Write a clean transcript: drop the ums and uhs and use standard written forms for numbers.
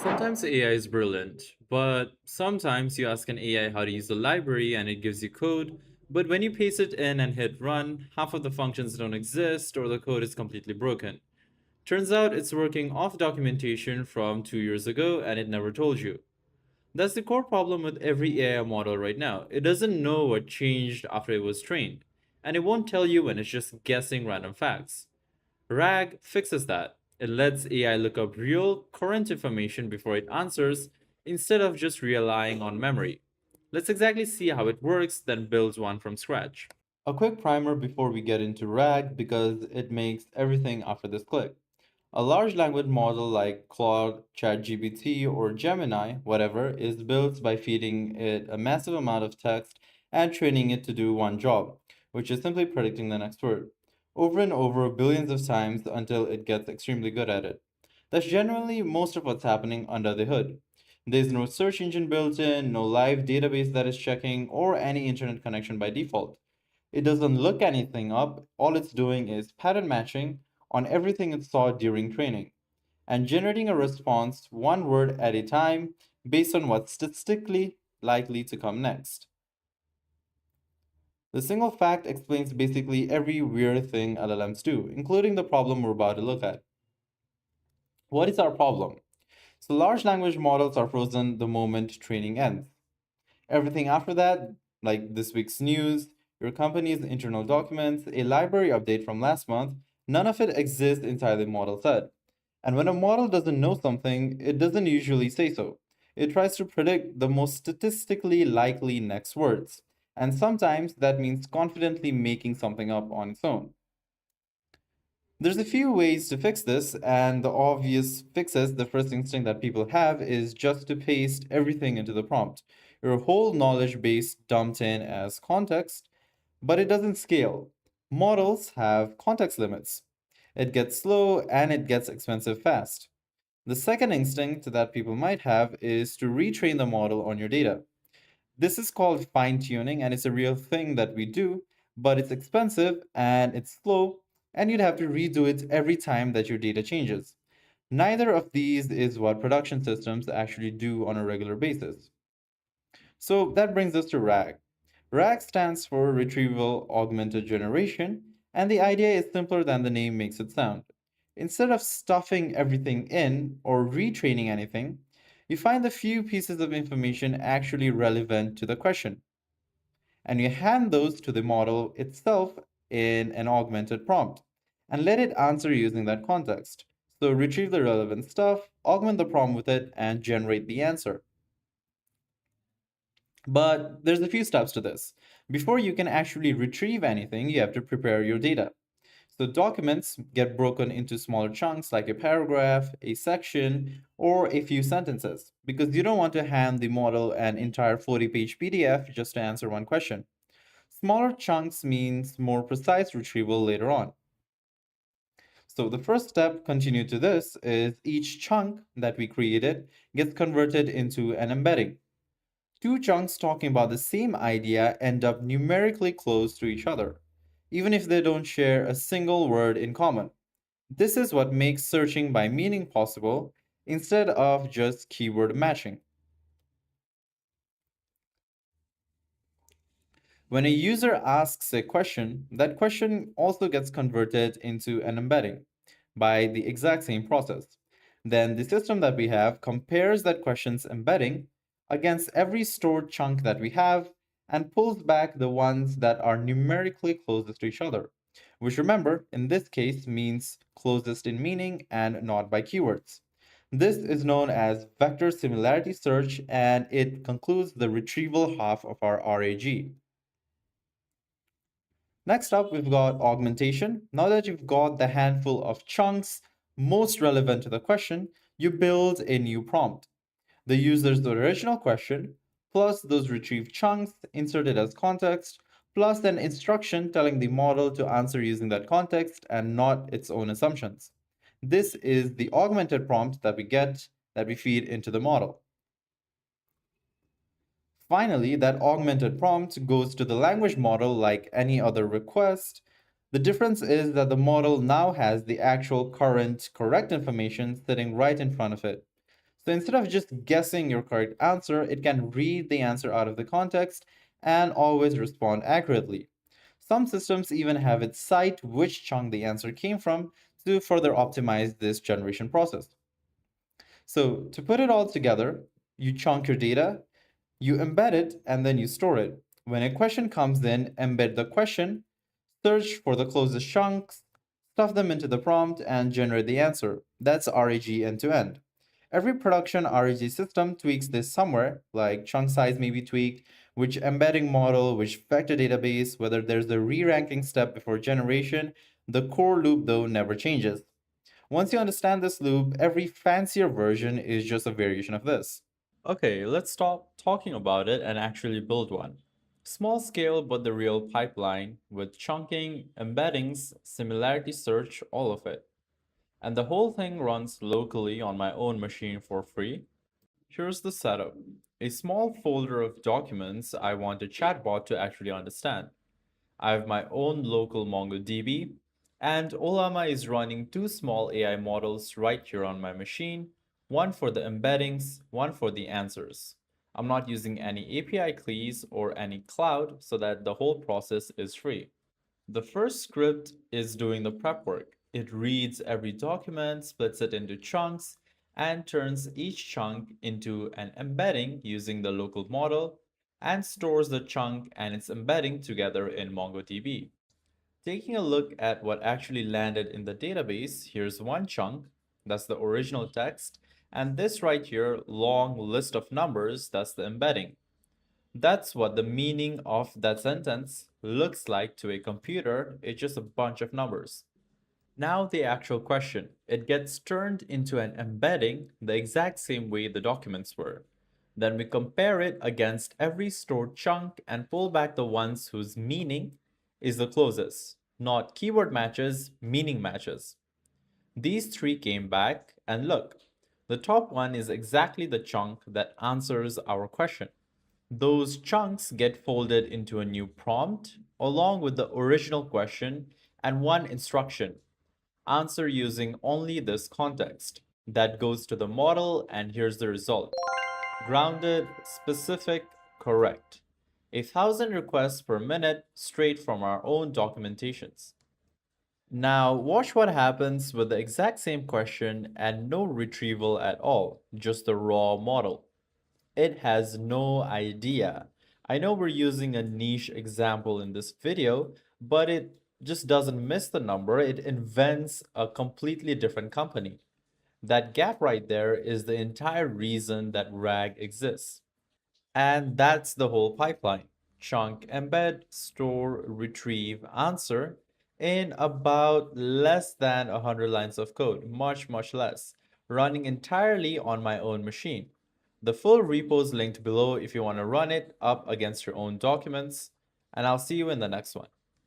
Sometimes AI is brilliant, but sometimes you ask an AI how to use the library and it gives you code, but when you paste it in and hit run, half of the functions don't exist or the code is completely broken. Turns out it's working off documentation from 2 years ago and it never told you. That's the core problem with every AI model right now. It doesn't know what changed after it was trained, and it won't tell you when it's just guessing random facts. RAG fixes that. It lets AI look up real, current information before it answers, instead of just relying on memory. Let's exactly see how it works, then builds one from scratch. A quick primer before we get into RAG because it makes everything after this click. A large language model like Claude, ChatGPT, or Gemini, whatever, is built by feeding it a massive amount of text and training it to do one job, which is simply predicting the next word, over and over billions of times until it gets extremely good at it. That's generally most of what's happening under the hood. There's no search engine built in, no live database that is checking, or any internet connection by default. It doesn't look anything up, all it's doing is pattern matching on everything it saw during training and generating a response one word at a time based on what's statistically likely to come next. The single fact explains basically every weird thing LLMs do, including the problem we're about to look at. What is our problem? So, large language models are frozen the moment training ends. Everything after that, like this week's news, your company's internal documents, a library update from last month, none of it exists inside the model set. And when a model doesn't know something, it doesn't usually say so. It tries to predict the most statistically likely next words. And sometimes that means confidently making something up on its own. There's a few ways to fix this, and the obvious fixes, the first instinct that people have is just to paste everything into the prompt. Your whole knowledge base dumped in as context, but it doesn't scale. Models have context limits. It gets slow and it gets expensive fast. The second instinct that people might have is to retrain the model on your data. This is called fine tuning, and it's a real thing that we do, but it's expensive and it's slow, and you'd have to redo it every time that your data changes. Neither of these is what production systems actually do on a regular basis. So that brings us to RAG. RAG stands for Retrieval-Augmented Generation, and the idea is simpler than the name makes it sound. Instead of stuffing everything in or retraining anything, you find the few pieces of information actually relevant to the question, and you hand those to the model itself in an augmented prompt and let it answer using that context. So retrieve the relevant stuff, augment the prompt with it, and generate the answer. But there's a few steps to this. Before you can actually retrieve anything, you have to prepare your data. So documents get broken into smaller chunks like a paragraph, a section, or a few sentences because you don't want to hand the model an entire 40-page PDF just to answer one question. Smaller chunks means more precise retrieval later on. So the first step, continue to this, is each chunk that we created gets converted into an embedding. Two chunks talking about the same idea end up numerically close to each other, even if they don't share a single word in common. This is what makes searching by meaning possible instead of just keyword matching. When a user asks a question, that question also gets converted into an embedding by the exact same process. Then the system that we have compares that question's embedding against every stored chunk that we have and pulls back the ones that are numerically closest to each other, which remember, in this case means closest in meaning and not by keywords. This is known as vector similarity search and it concludes the retrieval half of our RAG. Next up, we've got augmentation. Now that you've got the handful of chunks most relevant to the question, you build a new prompt. The user's original question, plus those retrieved chunks inserted as context, plus an instruction telling the model to answer using that context and not its own assumptions. This is the augmented prompt that we feed into the model. Finally, that augmented prompt goes to the language model like any other request. The difference is that the model now has the actual current correct information sitting right in front of it. So instead of just guessing your correct answer, it can read the answer out of the context and always respond accurately. Some systems even have it cite which chunk the answer came from to further optimize this generation process. So to put it all together, you chunk your data, you embed it, and then you store it. When a question comes in, embed the question, search for the closest chunks, stuff them into the prompt, and generate the answer. That's RAG end to end. Every production RAG system tweaks this somewhere, like chunk size may be tweaked, which embedding model, which vector database, whether there's a re-ranking step before generation, the core loop though never changes. Once you understand this loop, every fancier version is just a variation of this. Okay, let's stop talking about it and actually build one. Small scale, but the real pipeline with chunking, embeddings, similarity search, all of it. And the whole thing runs locally on my own machine for free. Here's the setup. A small folder of documents I want a chatbot to actually understand. I have my own local MongoDB, and Olama is running two small AI models right here on my machine, one for the embeddings, one for the answers. I'm not using any API keys or any cloud so that the whole process is free. The first script is doing the prep work. It reads every document, splits it into chunks, and turns each chunk into an embedding using the local model, and stores the chunk and its embedding together in MongoDB. Taking a look at what actually landed in the database, here's one chunk, that's the original text, and this right here, long list of numbers, that's the embedding. That's what the meaning of that sentence looks like to a computer. It's just a bunch of numbers. Now, the actual question. It gets turned into an embedding the exact same way the documents were. Then we compare it against every stored chunk and pull back the ones whose meaning is the closest. Not keyword matches, meaning matches. These three came back, and look, the top one is exactly the chunk that answers our question. Those chunks get folded into a new prompt along with the original question and one instruction. Answer using only this context. That goes to the model, and here's the result. Grounded, specific, correct. 1,000 requests per minute straight from our own documentations. Now, watch what happens with the exact same question and no retrieval at all, just the raw model. It has no idea. I know we're using a niche example in this video, but it just doesn't miss the number. It invents a completely different company. That gap right there is the entire reason that RAG exists. And that's the whole pipeline. Chunk, embed, store, retrieve, answer in about less than 100 lines of code, much less, running entirely on my own machine. The full repo is linked below if you want to run it up against your own documents, and I'll see you in the next one.